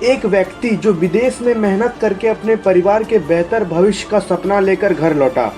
एक व्यक्ति जो विदेश में मेहनत करके अपने परिवार के बेहतर भविष्य का सपना लेकर घर लौटा,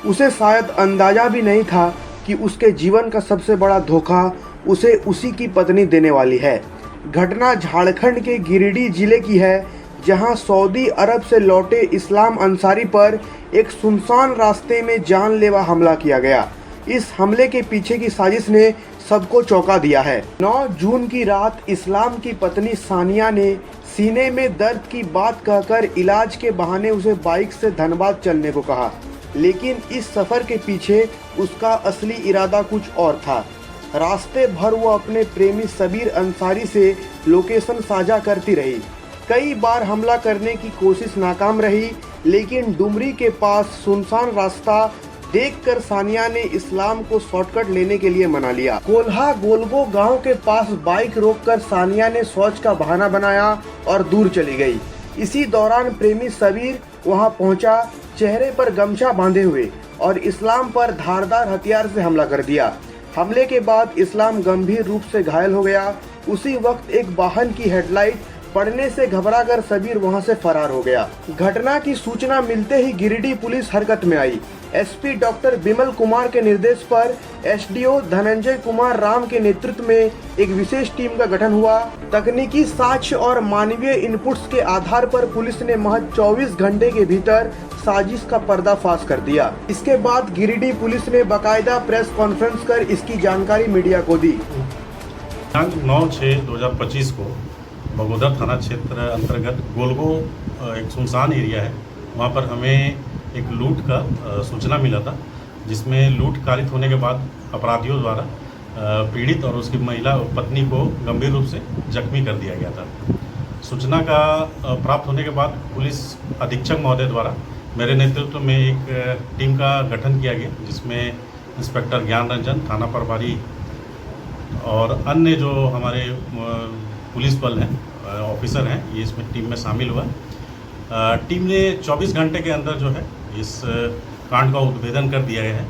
उसे शायद अंदाजा भी नहीं था कि उसके जीवन का सबसे बड़ा धोखा उसे उसी की पत्नी देने वाली है। घटना झारखंड के गिरिडीह जिले की है, जहां सऊदी अरब से लौटे इस्लाम अंसारी पर एक सुनसान रास्ते में जानलेवा हमला किया गया। इस हमले के पीछे की साजिश ने सबको चौंका दिया है। 9 जून की रात इस्लाम की पत्नी सानिया ने सीने में दर्द की बात कहकर इलाज के बहाने उसे बाइक से धनबाद चलने को कहा, लेकिन इस सफ़र के पीछे उसका असली इरादा कुछ और था। रास्ते भर वो अपने प्रेमी सबीर अंसारी से लोकेशन साझा करती रही। कई बार हमला करने की कोशिश नाकाम रही, लेकिन डुमरी के पास सुनसान रास्ता देखकर सानिया ने इस्लाम को शॉर्टकट लेने के लिए मना लिया। कोल्हा गोलगो गांव के पास बाइक रोककर सानिया ने शौच का बहाना बनाया और दूर चली गई। इसी दौरान प्रेमी सबीर वहां पहुंचा, चेहरे पर गमछा बांधे हुए, और इस्लाम पर धारदार हथियार से हमला कर दिया। हमले के बाद इस्लाम गंभीर रूप से घायल हो गया। उसी वक्त एक वाहन की हेडलाइट पड़ने से घबराकर सबीर वहां से फरार हो गया। घटना की सूचना मिलते ही गिरिडीह पुलिस हरकत में आई। एसपी डॉक्टर बिमल कुमार के निर्देश पर एसडीओ धनंजय कुमार राम के नेतृत्व में एक विशेष टीम का गठन हुआ। तकनीकी साक्ष्य और मानवीय इनपुट्स के आधार पर पुलिस ने महज 24 घंटे के भीतर साजिश का पर्दाफाश कर दिया। इसके बाद गिरिडीह पुलिस ने बाकायदा प्रेस कॉन्फ्रेंस कर इसकी जानकारी मीडिया को दी। 9/6/2025 को बगोदर थाना क्षेत्र अंतर्गत गोलगो एक सुनसान एरिया है, वहाँ पर हमें एक लूट का सूचना मिला था, जिसमें लूट कारित होने के बाद अपराधियों द्वारा पीड़ित और उसकी महिला पत्नी को गंभीर रूप से जख्मी कर दिया गया था। सूचना का प्राप्त होने के बाद पुलिस अधीक्षक महोदय द्वारा मेरे नेतृत्व में एक टीम का गठन किया गया, जिसमें इंस्पेक्टर ज्ञान रंजन, थाना प्रभारी और अन्य जो हमारे पुलिस बल हैं, ऑफिसर हैं, ये इसमें टीम में शामिल हुआ। टीम ने 24 घंटे के अंदर जो है इस कांड का उद्भेदन कर दिया है।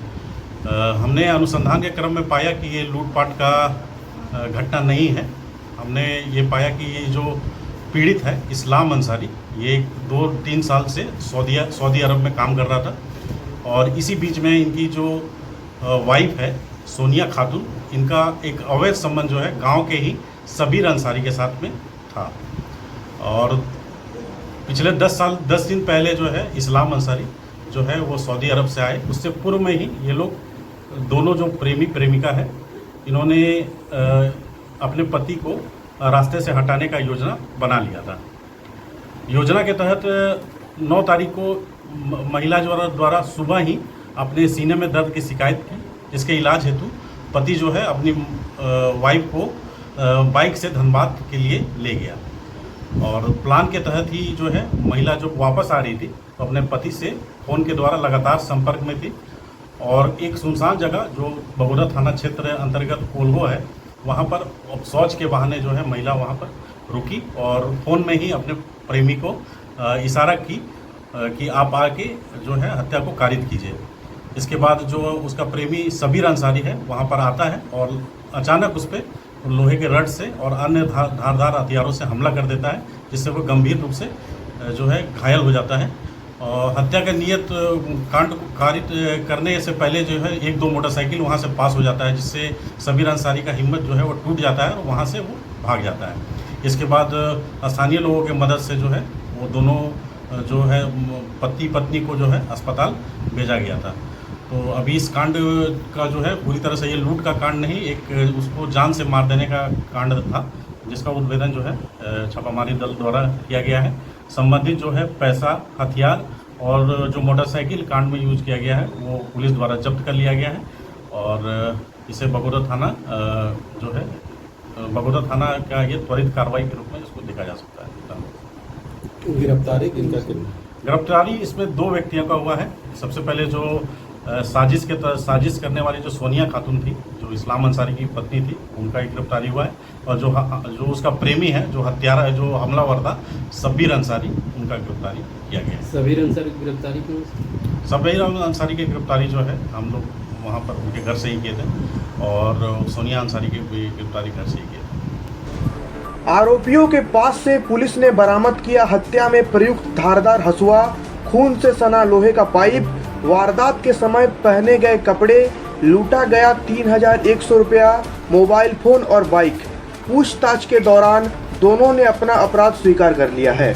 हमने अनुसंधान के क्रम में पाया कि ये लूटपाट का घटना नहीं है। हमने ये पाया कि ये जो पीड़ित है इस्लाम अंसारी, ये 2-3 साल से सऊदी अरब में काम कर रहा था, और इसी बीच में इनकी जो वाइफ है सोनिया खातून, इनका एक अवैध संबंध जो है गांव के ही सबीर अंसारी के साथ में था। और पिछले 10 दिन पहले जो है इस्लाम अंसारी जो है वो सऊदी अरब से आए। उससे पूर्व में ही ये लोग दोनों जो प्रेमी प्रेमिका है, इन्होंने अपने पति को रास्ते से हटाने का योजना बना लिया था। योजना के तहत 9 तारीख को महिला द्वारा सुबह ही अपने सीने में दर्द की शिकायत की, जिसके इलाज हेतु पति जो है अपनी वाइफ को बाइक से धनबाद के लिए ले गया। और प्लान के तहत ही जो है महिला जो वापस आ रही थी तो अपने पति से फ़ोन के द्वारा लगातार संपर्क में थी, और एक सुनसान जगह जो बगोदर थाना क्षेत्र अंतर्गत कोल्हो है, वहाँ पर शौच के बहाने जो है महिला वहाँ पर रुकी और फ़ोन में ही अपने प्रेमी को इशारा की कि आप आके जो है हत्या को कारित कीजिए। इसके बाद जो उसका प्रेमी सबीर अंसारी है वहाँ पर आता है और अचानक उस पर लोहे के रड से और अन्य धारदार हथियारों से हमला कर देता है, जिससे वो गंभीर रूप से जो है घायल हो जाता है। और हत्या का नियत कांड को कारित करने से पहले जो है 1-2 मोटरसाइकिल वहाँ से पास हो जाता है, जिससे सबीर अंसारी का हिम्मत जो है वो टूट जाता है और वहाँ से वो भाग जाता है। इसके बाद स्थानीय लोगों की मदद से जो है वो दोनों जो है पति पत्नी को जो है अस्पताल भेजा गया था। तो अभी इस कांड का जो है पूरी तरह से ये लूट का कांड नहीं, एक उसको जान से मार देने का कांड था, जिसका उद्भेदन जो है छापामारी दल द्वारा किया गया है। संबंधित जो है पैसा, हथियार और जो मोटरसाइकिल कांड में यूज किया गया है वो पुलिस द्वारा जब्त कर लिया गया है, और इसे बगोदर थाना जो है बगोदर थाना का ये त्वरित कार्रवाई के रूप में इसको देखा जा सकता है। गिरफ्तारी इसमें 2 व्यक्तियों का हुआ है। सबसे पहले जो साजिश करने वाली जो सोनिया खातून थी, जो इस्लाम अंसारी की पत्नी थी, उनका एक गिरफ्तारी हुआ है, और जो उसका प्रेमी है, जो हत्यारा जो हमलावर था सबीर अंसारी, उनका गिरफ्तारी किया गया है। सबीर अंसारी की गिरफ्तारी क्यों? सबीर अंसारी की गिरफ्तारी जो है हम लोग वहाँ पर उनके घर से ही किए थे, और सोनिया अंसारी की भी गिरफ्तारी घर से ही किए थे। आरोपियों के पास से पुलिस ने बरामद किया हत्या में प्रयुक्त धारदार हसुआ, खून से सना लोहे का पाइप, वारदात के समय पहने गए कपड़े, लूटा गया 3100 रुपया, मोबाइल फोन और बाइक। पूछताछ के दौरान दोनों ने अपना अपराध स्वीकार कर लिया है।